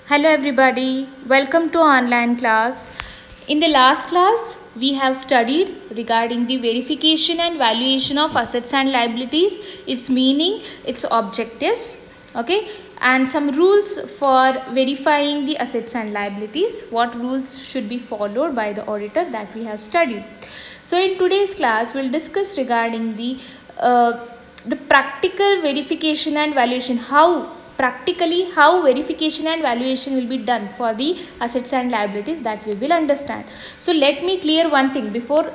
Hello everybody, welcome to online class. In the last class, we have studied regarding the verification and valuation of assets and liabilities, its meaning, its objectives, okay, and some rules for verifying the assets and liabilities, what rules should be followed by the auditor that we have studied. So in today's class, we'll discuss regarding the practical verification and valuation, how verification and valuation will be done for the assets and liabilities, that we will understand. So let me clear one thing before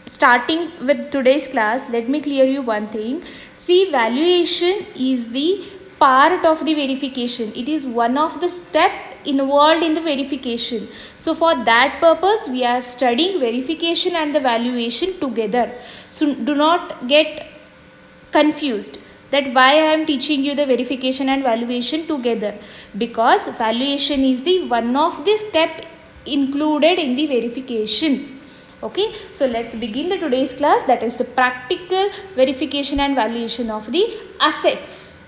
starting with today's class. Let me clear you one thing. See, valuation is the part of the verification. It is one of the step involved in the verification. So for that purpose, we are studying verification and the valuation together. So do not get confused that why I am teaching you the verification and valuation together, because valuation is the one of the step included in the verification. Okay, so let's begin the today's class, that is the practical verification and valuation of the assets.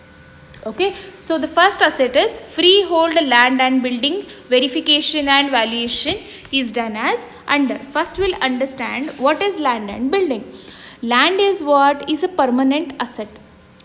Okay, so the first asset is freehold land and building. Verification and valuation is done as under. First we'll understand what is land and building. Land is what is a permanent asset,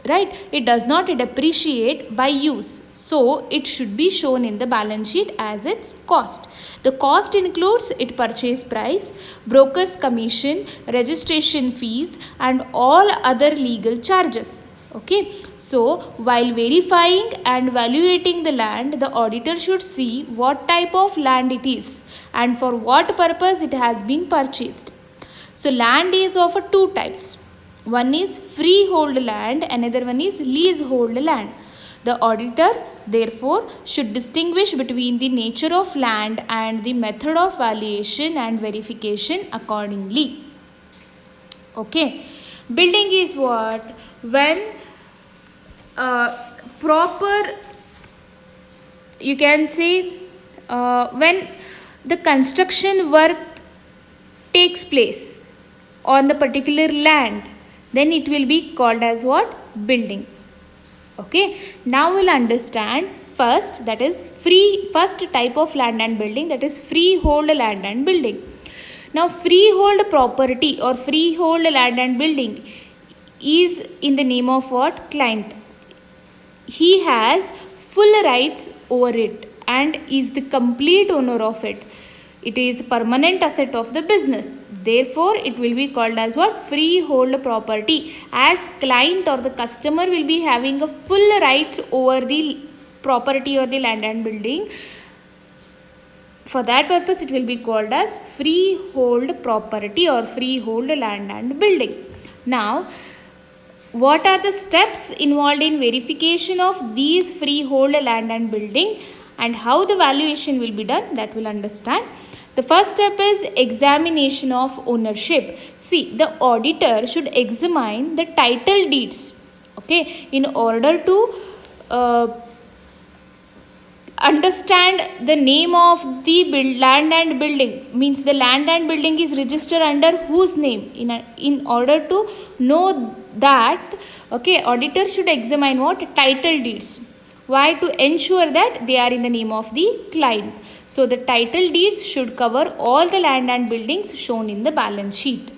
right? It does not depreciate by use, so it should be shown in the balance sheet as its cost. The cost includes its purchase price, broker's commission, registration fees, and all other legal charges. Okay, so while verifying and evaluating the land, the auditor should see what type of land it is and for what purpose it has been purchased. So land is of two types. One is freehold land, another one is leasehold land. The auditor therefore should distinguish between the nature of land and the method of valuation and verification accordingly. Okay, building is what? When proper, you can say, when the construction work takes place on the particular land, then it will be called as what? Building. Okay, now we'll understand first, that is first type of land and building, that is freehold land and building. Now freehold property or freehold land and building is in the name of what? Client. He has full rights over it and is the complete owner of it. It is a permanent asset of the business. Therefore, it will be called as what? Freehold property. As client or the customer will be having a full rights over the property or the land and building. For that purpose, it will be called as freehold property or freehold land and building. Now, what are the steps involved in verification of these freehold land and building and how the valuation will be done? That we'll understand. The first step is examination of ownership. See, the auditor should examine the title deeds, okay, in order to understand the name of the land and building. Means the land and building is registered under whose name. In order to know that, okay, auditor should examine what? Title deeds. Why? To ensure that they are in the name of the client. So the title deeds should cover all the land and buildings shown in the balance sheet.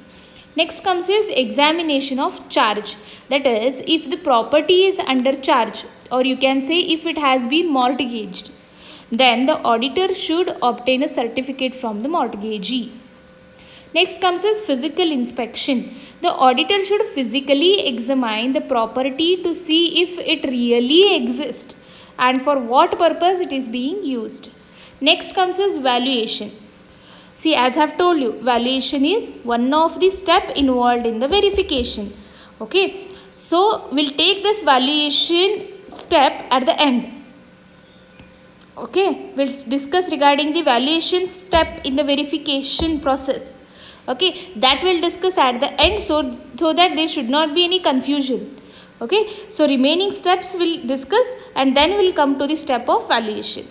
Next comes is examination of charge. That is, if the property is under charge, or you can say if it has been mortgaged, then the auditor should obtain a certificate from the mortgagee. Next comes is physical inspection. The auditor should physically examine the property to see if it really exists and for what purpose it is being used. Next comes is valuation. See, as I have told you, valuation is one of the step involved in the verification. Okay, so we'll take this valuation step at the end. Okay, we'll discuss regarding the valuation step in the verification process. Okay, that we'll discuss at the end, so that there should not be any confusion. Okay, so remaining steps we'll discuss and then we'll come to the step of valuation.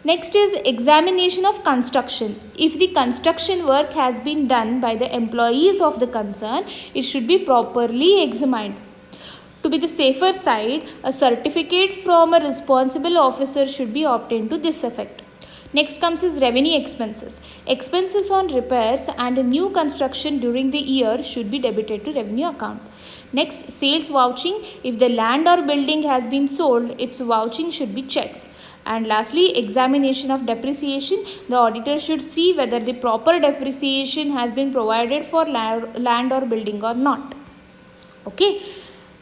Next is examination of construction. If the construction work has been done by the employees of the concern, it should be properly examined. To be the safer side, a certificate from a responsible officer should be obtained to this effect. Next comes is revenue expenses. Expenses on repairs and new construction during the year should be debited to revenue account. Next, sales vouching. If the land or building has been sold, its vouching should be checked. And lastly, examination of depreciation. The auditor should see whether the proper depreciation has been provided for land or building or not. Okay.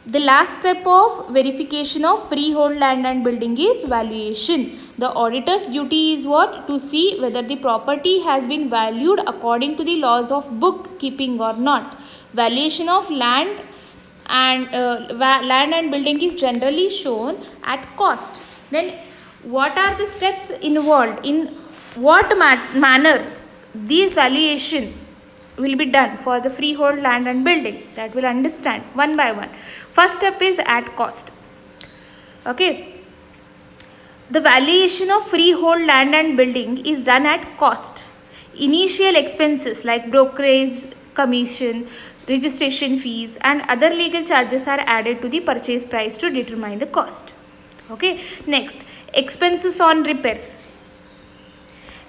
The last step of verification of freehold land and building is valuation. The auditor's duty is what? To see whether the property has been valued according to the laws of bookkeeping or not. Valuation of land and building is generally shown at cost. Then what are the steps involved? In what manner these valuation will be done for the freehold land and building? That will understand one by one. First step is at cost. Okay. The valuation of freehold land and building is done at cost. Initial expenses like brokerage, commission, registration fees and other legal charges are added to the purchase price to determine the cost. Okay. Next, expenses on repairs.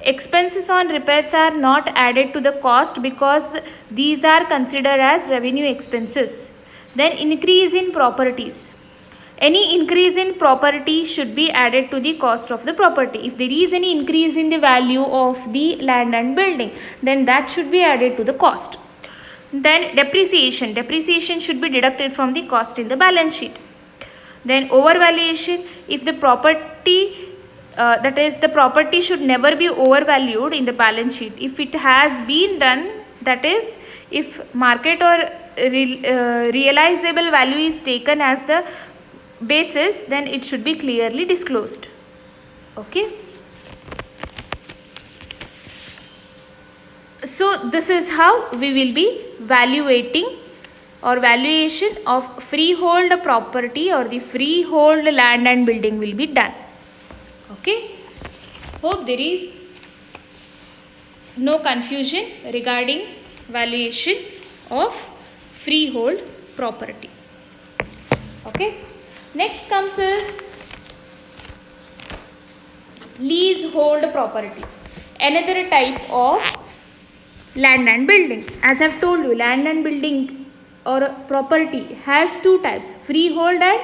Expenses on repairs are not added to the cost because these are considered as revenue expenses. Then increase in properties. Any increase in property should be added to the cost of the property. If there is any increase in the value of the land and building, then that should be added to the cost. Then depreciation. Depreciation should be deducted from the cost in the balance sheet. Then overvaluation. If the property that is, the property should never be overvalued in the balance sheet. If it has been done, that is, if market or realizable value is taken as the basis, then it should be clearly disclosed. Okay. So this is how we will be valuating or valuation of freehold property or the freehold land and building will be done. Okay. Hope there is no confusion regarding valuation of freehold property. Okay. Next comes is leasehold property. Another type of land and building. As I have told you, land and building or property has two types, freehold and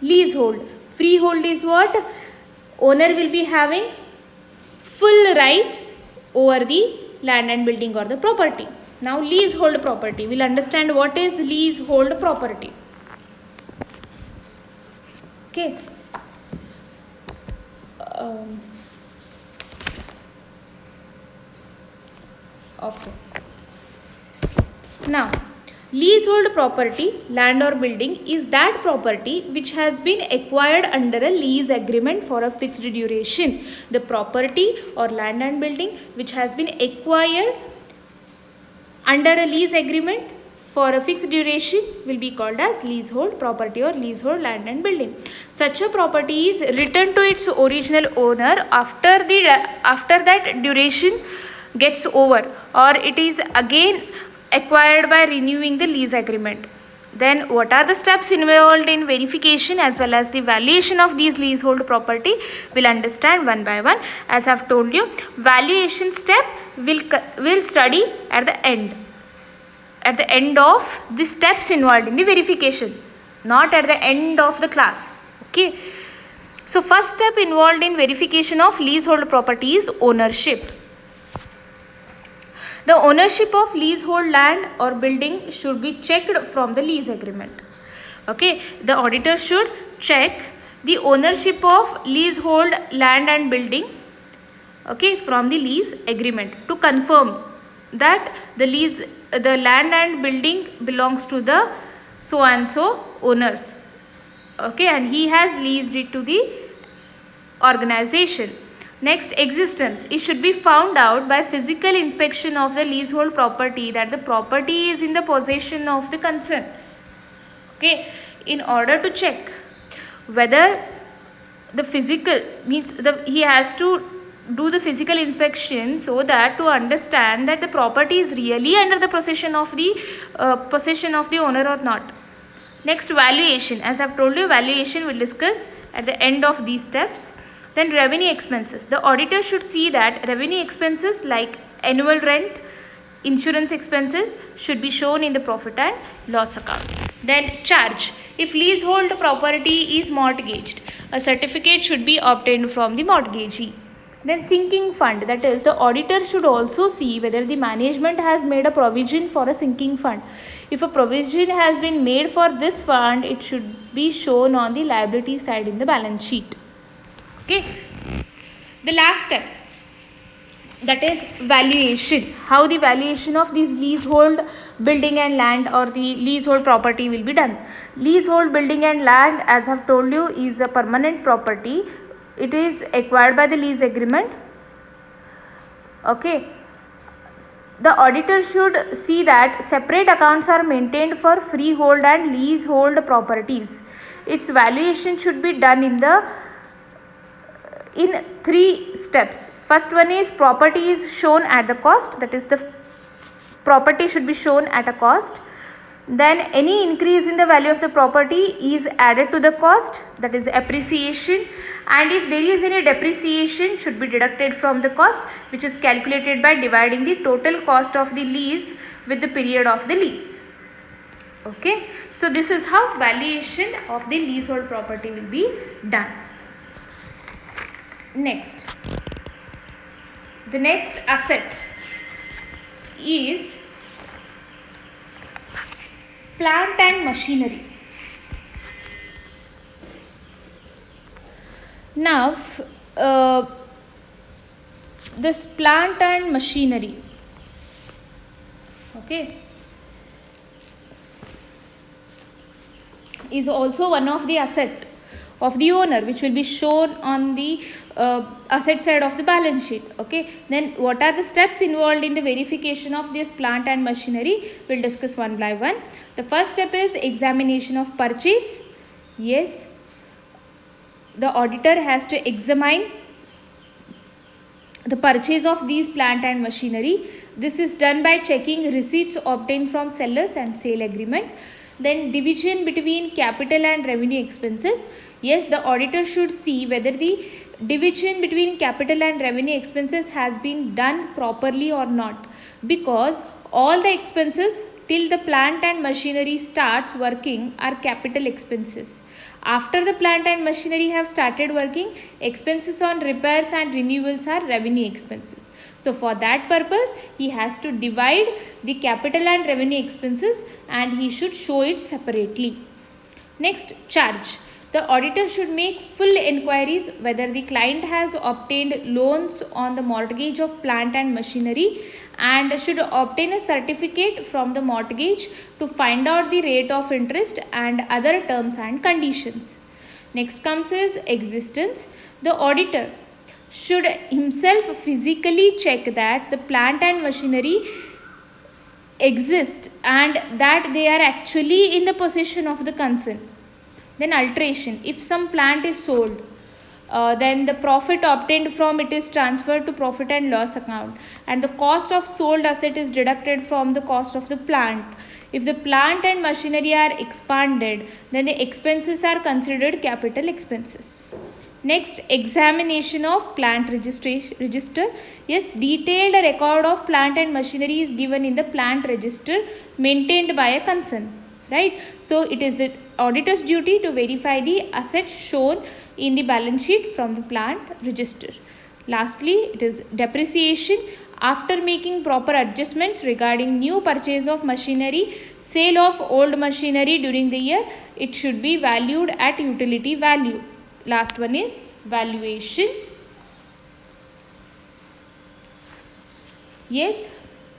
leasehold. Freehold is what? Owner will be having full rights over the land and building or the property. Now leasehold property. We'll understand what is leasehold property. Okay. Okay. Now, leasehold property, land or building, is that property which has been acquired under a lease agreement for a fixed duration. The property or land and building which has been acquired under a lease agreement for a fixed duration will be called as leasehold property or leasehold land and building. Such a property is returned to its original owner after that duration gets over, or it is again acquired by renewing the lease agreement. Then what are the steps involved in verification as well as the valuation of these leasehold property? We'll understand one by one. As I've told you, valuation step will study at the end of the steps involved in the verification, not at the end of the class. Okay. So first step involved in verification of leasehold property is ownership. The ownership of leasehold land or building should be checked from the lease agreement. Okay, the auditor should check the ownership of leasehold land and building, okay, from the lease agreement to confirm that the land and building belongs to the so and so owners. Okay, and he has leased it to the organization. Next, existence. It should be found out by physical inspection of the leasehold property that the property is in the possession of the concerned. Okay, in order to check whether the physical means he has to do the physical inspection so that to understand that the property is really under the possession of the owner or not. Next, valuation. As I've told you, valuation we'll discuss at the end of these steps. Then revenue expenses. The auditor should see that revenue expenses like annual rent, insurance expenses should be shown in the profit and loss account. Then charge. If leasehold property is mortgaged, a certificate should be obtained from the mortgagee. Then sinking fund, that is, the auditor should also see whether the management has made a provision for a sinking fund. If a provision has been made for this fund, it should be shown on the liability side in the balance sheet. Okay. The last step, that is valuation. How the valuation of this leasehold building and land or the leasehold property will be done. Leasehold building and land, as I have told you, is a permanent property. It is acquired by the lease agreement. Okay. The auditor should see that separate accounts are maintained for freehold and leasehold properties. Its valuation should be done in 3 steps. First one is property is shown at the cost, that is the property should be shown at a cost. Then any increase in the value of the property is added to the cost, that is appreciation, and if there is any depreciation should be deducted from the cost, which is calculated by dividing the total cost of the lease with the period of the lease. Okay, so this is how valuation of the leasehold property will be done. Next, the next asset is plant and machinery. Now, this plant and machinery, okay, is also one of the asset of the owner, which will be shown on the asset side of the balance sheet. Okay, then what are the steps involved in the verification of this plant and machinery? We'll discuss one by one. The first step is examination of purchase. Yes, the auditor has to examine the purchase of these plant and machinery. This is done by checking receipts obtained from sellers and sale agreement. Then division between capital and revenue expenses. Yes, the auditor should see whether the division between capital and revenue expenses has been done properly or not, because all the expenses till the plant and machinery starts working are capital expenses. After the plant and machinery have started working, expenses on repairs and renewals are revenue expenses. So for that purpose, he has to divide the capital and revenue expenses and he should show it separately. Next, charge. The auditor should make full inquiries whether the client has obtained loans on the mortgage of plant and machinery and should obtain a certificate from the mortgage to find out the rate of interest and other terms and conditions. Next comes is existence. The auditor should himself physically check that the plant and machinery exist and that they are actually in the possession of the concern. Then alteration. If some plant is sold, then the profit obtained from it is transferred to profit and loss account, and the cost of sold asset is deducted from the cost of the plant. If the plant and machinery are expanded, then the expenses are considered capital expenses. Next, examination of plant register. Yes, detailed record of plant and machinery is given in the plant register maintained by a concern. Right? So it is the auditor's duty to verify the assets shown in the balance sheet from the plant register. Lastly, it is depreciation. After making proper adjustments regarding new purchase of machinery, sale of old machinery during the year, it should be valued at utility value. Last one is valuation. Yes,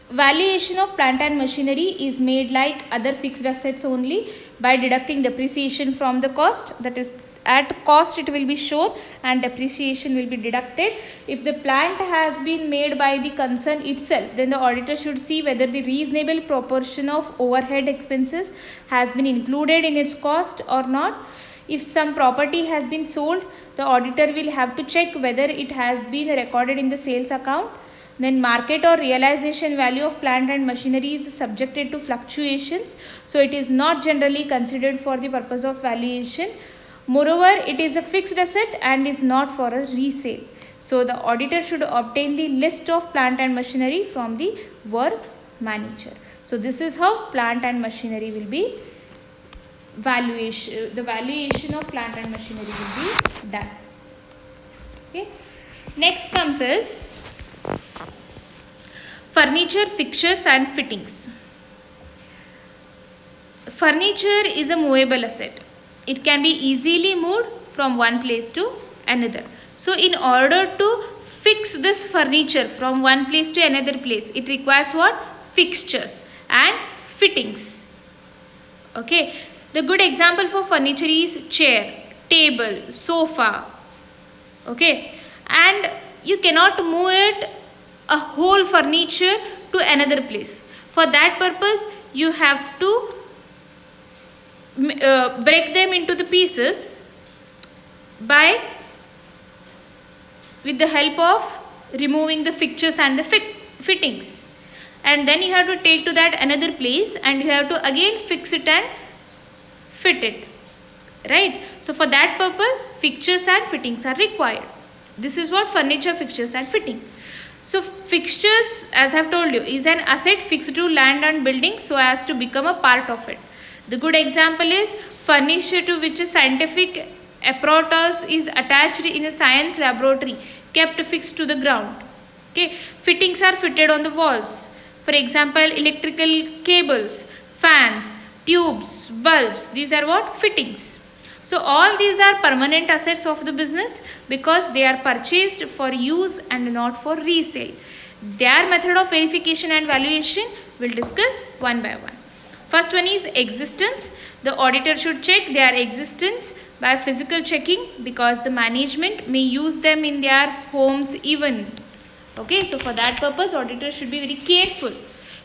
valuation of plant and machinery is made like other fixed assets only by deducting depreciation from the cost. That is, at cost it will be shown and depreciation will be deducted. If the plant has been made by the concern itself, then the auditor should see whether the reasonable proportion of overhead expenses has been included in its cost or not. If some property has been sold, the auditor will have to check whether it has been recorded in the sales account. Then market or realization value of plant and machinery is subjected to fluctuations, so it is not generally considered for the purpose of valuation. Moreover, it is a fixed asset and is not for a resale. So the auditor should obtain the list of plant and machinery from the works manager. So this is how plant and machinery will be valuation. The valuation of plant and machinery will be done. Okay. Next comes is furniture, fixtures and fittings. Furniture is a movable asset. It can be easily moved from one place to another. So in order to fix this furniture from one place to another place, it requires what? Fixtures and fittings. Okay. The good example for furniture is chair, table, sofa. Okay. And you cannot move it a whole furniture to another place. For that purpose, you have to break them into the pieces with the help of removing the fixtures and the fittings, and then you have to take to that another place and you have to again fix it and fit it, right? So for that purpose, fixtures and fittings are required. This is what furniture, fixtures and fitting. So fixtures, as I have told you, is an asset fixed to land and building so as to become a part of it. The good example is furniture to which a scientific apparatus is attached in a science laboratory, kept fixed to the ground. Okay. Fittings are fitted on the walls. For example, electrical cables, fans, tubes, bulbs. These are what? Fittings. So all these are permanent assets of the business because they are purchased for use and not for resale. Their method of verification and valuation we'll discuss one by one. First one is existence. The auditor should check their existence by physical checking because the management may use them in their homes even. Okay, so for that purpose, auditor should be very careful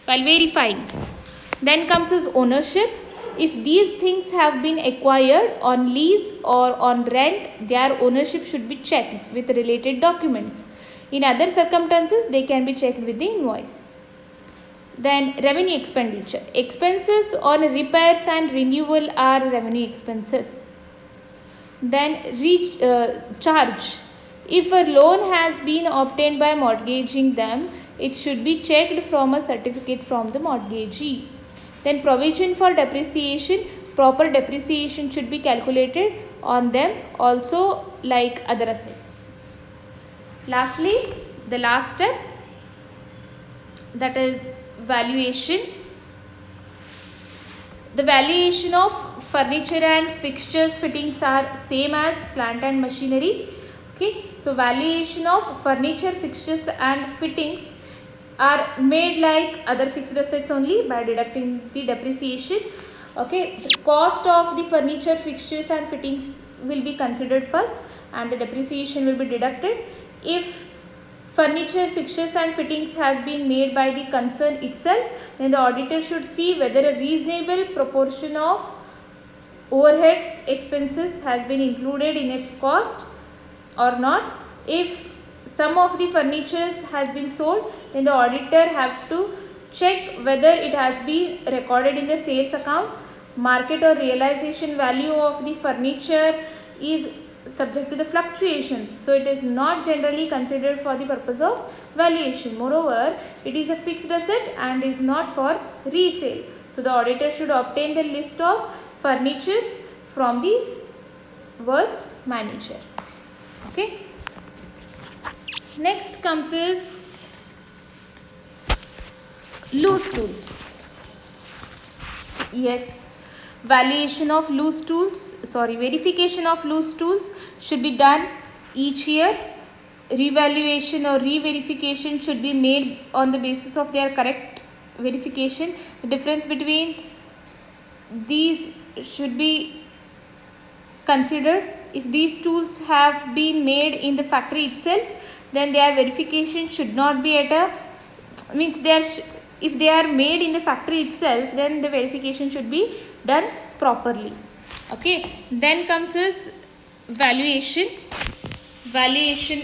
while verifying. Then comes his ownership. If these things have been acquired on lease or on rent, their ownership should be checked with related documents. In other circumstances, they can be checked with the invoice. Then revenue expenditure. Expenses on repairs and renewal are revenue expenses. Then charge. If a loan has been obtained by mortgaging them, it should be checked from a certificate from the mortgagee. Then provision for depreciation. Proper depreciation should be calculated on them also like other assets. Lastly, the last step, that is valuation. The valuation of furniture and fixtures, fittings are same as plant and machinery. Okay, so valuation of furniture, fixtures and fittings are made like other fixed assets only by deducting the depreciation. Okay, the cost of the furniture, fixtures and fittings will be considered first and the depreciation will be deducted. If furniture, fixtures and fittings has been made by the concern itself, then the auditor should see whether a reasonable proportion of overheads expenses has been included in its cost or not. If some of the furniture has been sold, then the auditor have to check whether it has been recorded in the sales account. Market or realization value of the furniture is subject to the fluctuations, so it is not generally considered for the purpose of valuation. Moreover, it is a fixed asset and is not for resale. So the auditor should obtain the list of furnitures from the works manager. Okay. Next comes is loose tools. Yes, verification of loose tools should be done each year. Revaluation or re-verification should be made on the basis of their correct verification. The difference between these should be considered. If these tools have been made in the factory itself, then their verification should not be at a if they are made in the factory itself, then the verification should be done properly. Okay, then comes this valuation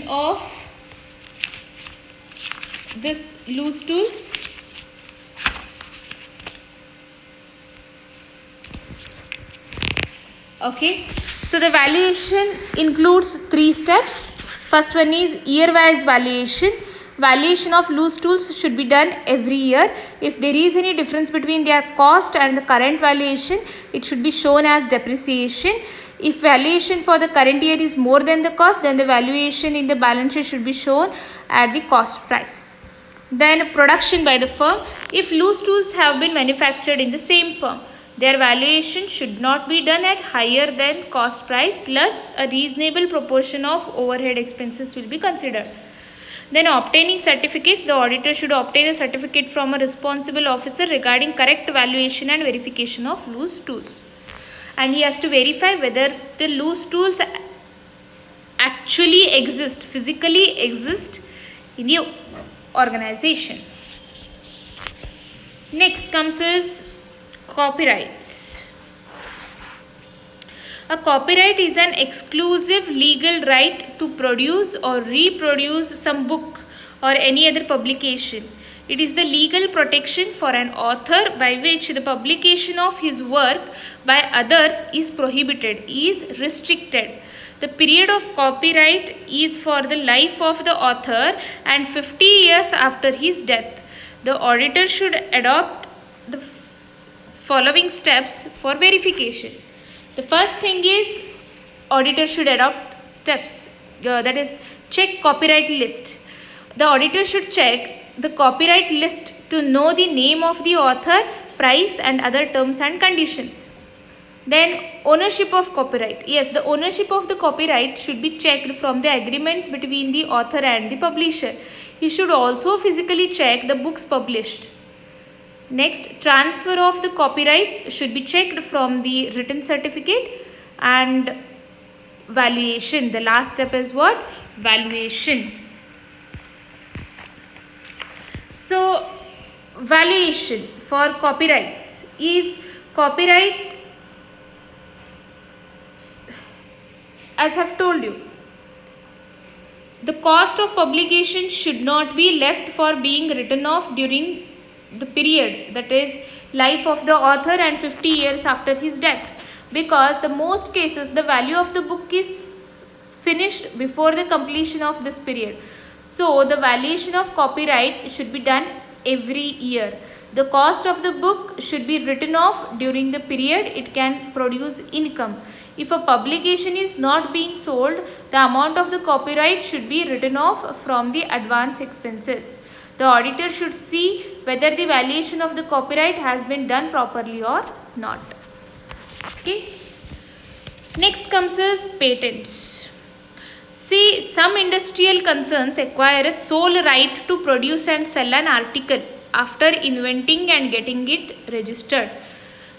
of this loose tools. Okay, so the valuation includes 3 steps. First one is year-wise valuation. Valuation of loose tools should be done every year. If there is any difference between their cost and the current valuation, it should be shown as depreciation. If valuation for the current year is more than the cost, then the valuation in the balance sheet should be shown at the cost price. Then production by the firm. If loose tools have been manufactured in the same firm, their valuation should not be done at higher than cost price, plus a reasonable proportion of overhead expenses will be considered. Then obtaining certificates, the auditor should obtain a certificate from a responsible officer regarding correct valuation and verification of loose tools. And he has to verify whether the loose tools actually exist, physically exist in the organization. Next comes is copyrights. A copyright is an exclusive legal right to produce or reproduce some book or any other publication. It is the legal protection for an author by which the publication of his work by others is prohibited, is restricted. The period of copyright is for the life of the author and 50 years after his death. The auditor should adopt the following steps for verification. The first thing is auditor should adopt steps, that is check copyright list. The auditor should check the copyright list to know the name of the author, price and other terms and conditions. Then ownership of copyright. Yes, the ownership of the copyright should be checked from the agreements between the author and the publisher. He should also physically check the books published. Next, transfer of the copyright should be checked from the written certificate. And valuation, the last step is what? Valuation. So valuation for copyrights is copyright, as I have told you, the cost of publication should not be left for being written off during the period, that is life of the author and 50 years after his death, because the most cases the value of the book is finished before the completion of this period. So the valuation of copyright should be done every year. The cost of the book should be written off during the period it can produce income. If a publication is not being sold, the amount of the copyright should be written off from the advance expenses. The auditor should see whether the valuation of the copyright has been done properly or not. Okay. Next comes as patents. See, some industrial concerns acquire a sole right to produce and sell an article after inventing and getting it registered.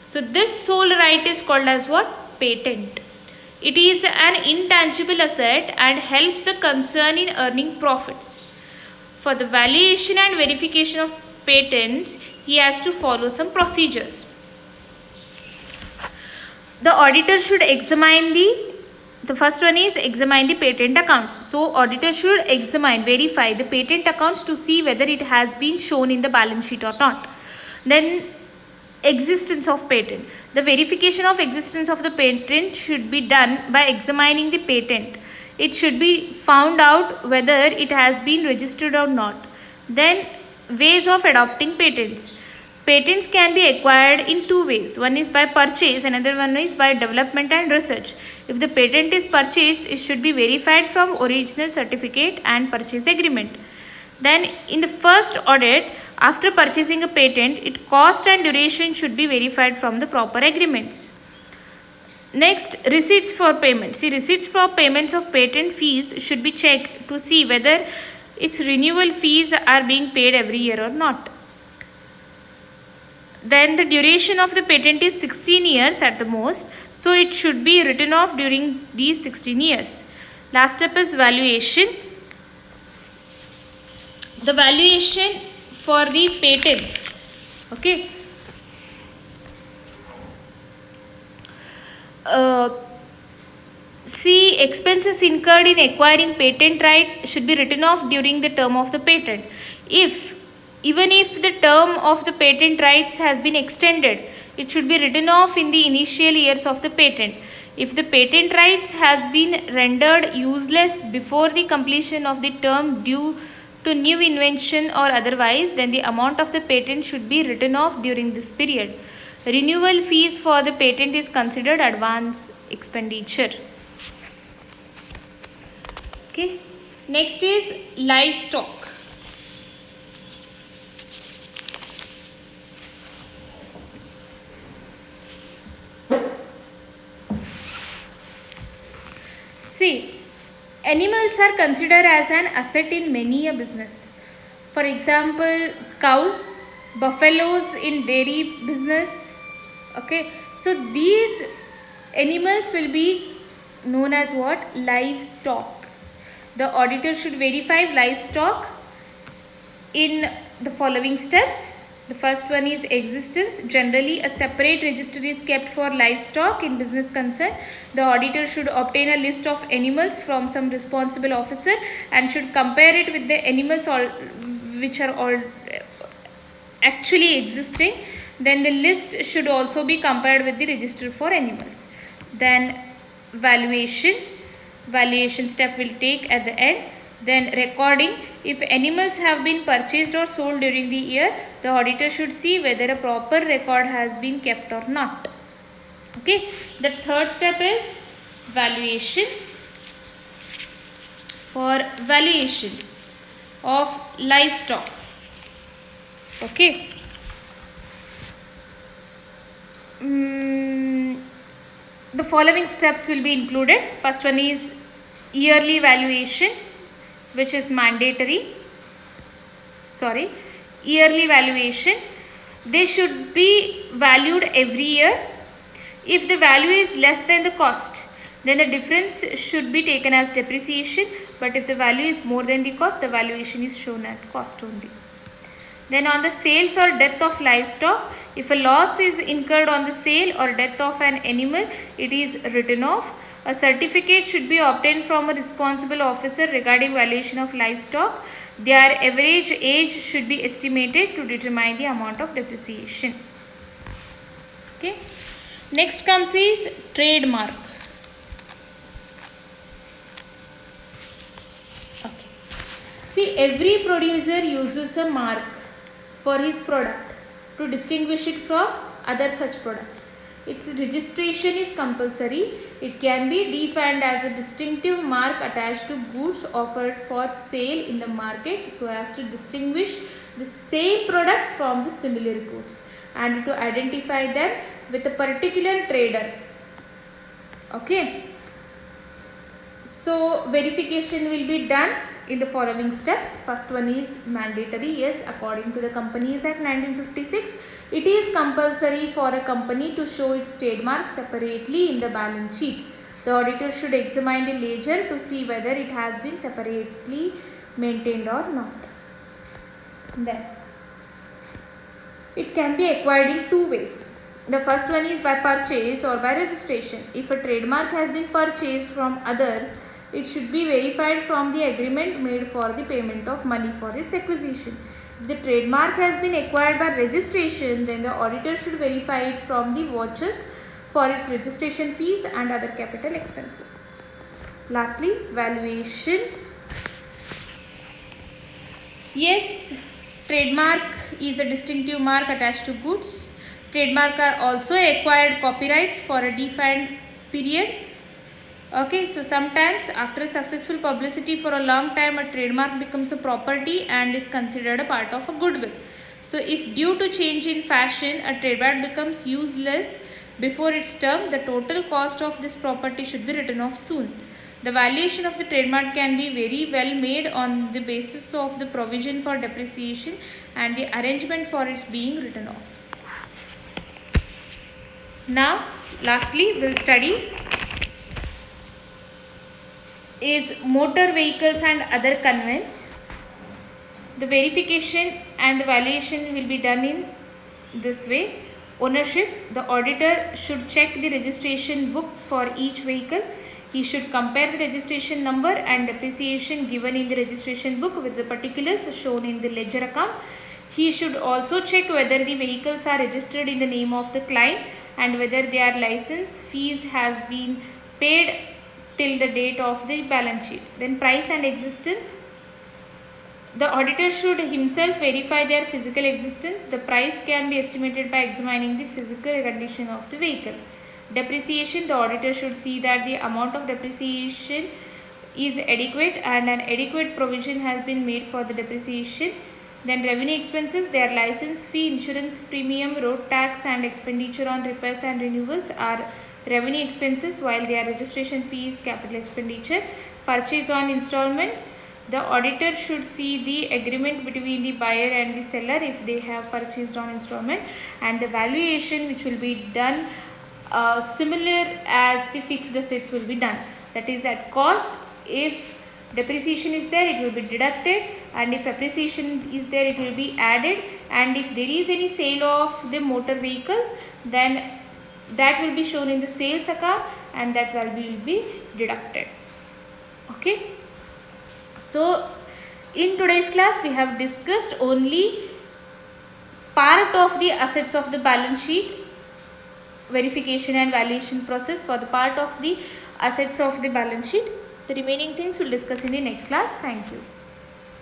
So this sole right is called as what? Patent. It is an intangible asset and helps the concern in earning profits. For the valuation and verification of patents, he has to follow some procedures. The auditor should examine the first one is examine the patent accounts. So auditor should verify the patent accounts to see whether it has been shown in the balance sheet or not. Then existence of patent. The verification of existence of the patent should be done by examining the patent. It should be found out whether it has been registered or not. Then ways of adopting patents. Patents can be acquired in two ways. One is by purchase, another one is by development and research. If the patent is purchased, it should be verified from original certificate and purchase agreement. Then in the first audit, after purchasing a patent, its cost and duration should be verified from the proper agreements. Next, receipts for payment. See, receipts for payments of patent fees should be checked to see whether its renewal fees are being paid every year or not. Then the duration of the patent is 16 years at the most, so it should be written off during these 16 years. Last step is valuation. The valuation for the patents. Okay. See, expenses incurred in acquiring patent right should be written off during the term of the patent. Even if the term of the patent rights has been extended, it should be written off in the initial years of the patent. If the patent rights has been rendered useless before the completion of the term due to new invention or otherwise, then the amount of the patent should be written off during this period. Renewal fees for the patent is considered advance expenditure. Okay. Next is livestock. See, animals are considered as an asset in many a business. For example, cows, buffaloes in dairy business. Okay, so these animals will be known as what? Livestock. The auditor should verify livestock in the following steps. The first one is existence. Generally, a separate register is kept for livestock in business concern. The auditor should obtain a list of animals from some responsible officer and should compare it with the animals which are all actually existing. Then the list should also be compared with the register for animals. Then valuation step will take at the end. Then recording. If animals have been purchased or sold during the year, the auditor should see whether a proper record has been kept or not. Okay. The third step is valuation. For valuation of livestock. Okay. The following steps will be included. First one is yearly valuation, which is mandatory. Yearly valuation. They should be valued every year. If the value is less than the cost, then the difference should be taken as depreciation. But if the value is more than the cost, the valuation is shown at cost only. Then on the sales or death of livestock, if a loss is incurred on the sale or death of an animal, it is written off. A certificate should be obtained from a responsible officer regarding valuation of livestock. Their average age should be estimated to determine the amount of depreciation. Okay. Next comes is trademark. Okay. See, every producer uses a mark for his product to distinguish it from other such products. Its registration is compulsory. It can be defined as a distinctive mark attached to goods offered for sale in the market so as to distinguish the same product from the similar goods and to identify them with a particular trader. Okay. So verification will be done in the following steps. First one is mandatory. Yes, according to the Companies Act 1956, it is compulsory for a company to show its trademark separately in the balance sheet. The auditor should examine the ledger to see whether it has been separately maintained or not. Then it can be acquired in two ways. The first one is by purchase or by registration. If a trademark has been purchased from others, it should be verified from the agreement made for the payment of money for its acquisition. If the trademark has been acquired by registration, then the auditor should verify it from the vouchers for its registration fees and other capital expenses. Lastly, valuation. Yes, trademark is a distinctive mark attached to goods. Trademark are also acquired copyrights for a defined period. Okay, so sometimes after successful publicity for a long time, a trademark becomes a property and is considered a part of a goodwill. So if due to change in fashion, a trademark becomes useless before its term, the total cost of this property should be written off soon. The valuation of the trademark can be very well made on the basis of the provision for depreciation and the arrangement for its being written off. Now, lastly, we'll study is motor vehicles and other conveyance. The verification and the valuation will be done in this way. Ownership, the auditor should check the registration book for each vehicle. He should compare the registration number and depreciation given in the registration book with the particulars shown in the ledger account. He should also check whether the vehicles are registered in the name of the client and whether their license fees has been paid till the date of the balance sheet. Then price and existence. The auditor should himself verify their physical existence. The price can be estimated by examining the physical condition of the vehicle. Depreciation. The auditor should see that the amount of depreciation is adequate and an adequate provision has been made for the depreciation. Then revenue expenses. Their license fee, insurance premium, road tax and expenditure on repairs and renewals are revenue expenses, while their registration fee is capital expenditure. Purchase on installments. The auditor should see the agreement between the buyer and the seller if they have purchased on installment, and the valuation which will be done similar as the fixed assets will be done, that is at cost. If depreciation is there, it will be deducted, and if appreciation is there, it will be added, and if there is any sale of the motor vehicles, then that will be shown in the sales account and that value will be deducted. Okay. So in today's class we have discussed only part of the assets of the balance sheet, verification and valuation process for the part of the assets of the balance sheet. The remaining things we'll discuss in the next class. Thank you.